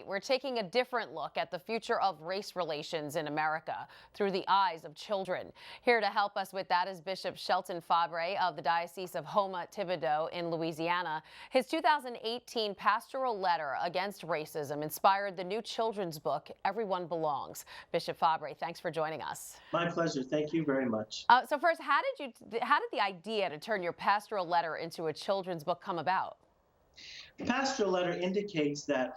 We're taking a different look at the future of race relations in America through the eyes of children. Here to help us with that is Bishop Shelton Fabre of the Diocese of Houma-Thibodaux in Louisiana. His 2018 pastoral letter against racism inspired the new children's book, Everyone Belongs. Bishop Fabre, thanks for joining us. My pleasure. Thank you very much. So first, how did the idea to turn your pastoral letter into a children's book come about? The pastoral letter indicates that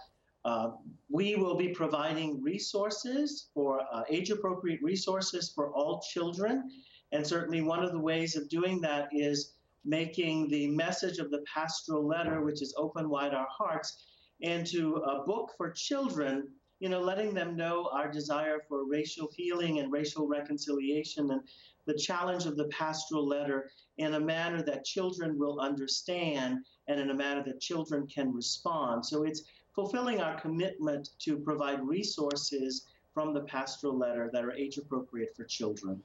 we will be providing resources for age-appropriate resources for all children. And certainly one of the ways of doing that is making the message of the pastoral letter, which is Open Wide Our Hearts, into a book for children, letting them know our desire for racial healing and racial reconciliation and the challenge of the pastoral letter in a manner that children will understand and in a manner that children can respond. So it's fulfilling our commitment to provide resources from the pastoral letter that are age appropriate for children.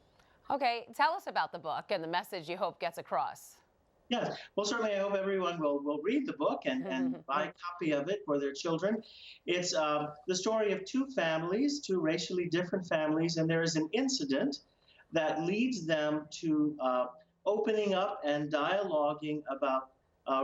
Okay, tell us about the book and the message you hope gets across. Yes, well, certainly I hope everyone will read the book and buy a copy of it for their children. It's the story of two families, two racially different families, and there is an incident that leads them to opening up and dialoguing about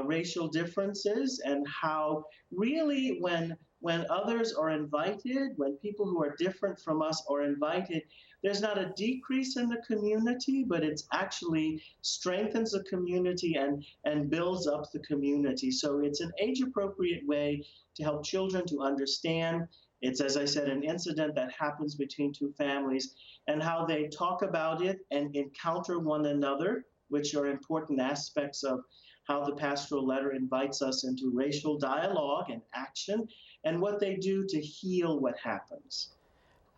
racial differences and how really when others are invited, when people who are different from us are invited, there's not a decrease in the community, but it's actually strengthens the community and builds up the community. So it's an age-appropriate way to help children to understand. It's, as I said, an incident that happens between two families and how they talk about it and encounter one another, which are important aspects of how the pastoral letter invites us into racial dialogue and action, and what they do to heal what happens.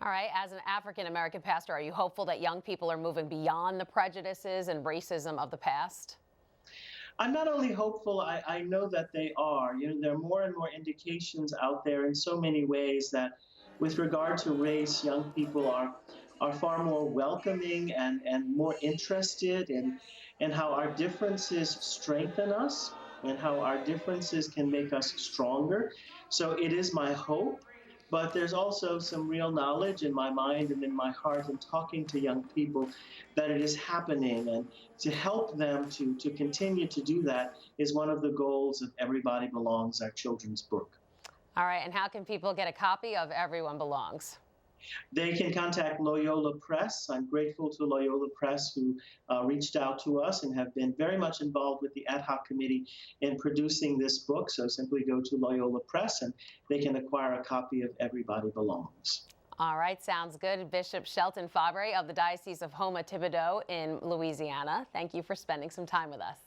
All right, as an African-American pastor, are you hopeful that young people are moving beyond the prejudices and racism of the past? I'm not only hopeful, I know that they are. There are more and more indications out there in so many ways that with regard to race, young people are far more welcoming and more interested in how our differences strengthen us and how our differences can make us stronger. So it is my hope, but there's also some real knowledge in my mind and in my heart in talking to young people that it is happening, and to help them to continue to do that is one of the goals of Everybody Belongs, our children's book. All right, and how can people get a copy of Everyone Belongs? They can contact Loyola Press. I'm grateful to Loyola Press who reached out to us and have been very much involved with the ad hoc committee in producing this book. So simply go to Loyola Press and they can acquire a copy of Everybody Belongs. All right, sounds good. Bishop Shelton Fabre of the Diocese of Houma-Thibodaux in Louisiana, thank you for spending some time with us.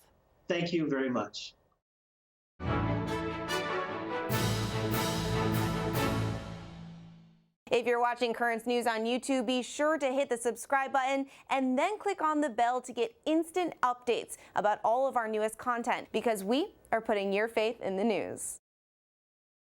Thank you very much. If you're watching Currents News on YouTube, be sure to hit the subscribe button and then click on the bell to get instant updates about all of our newest content, because we are putting your faith in the news.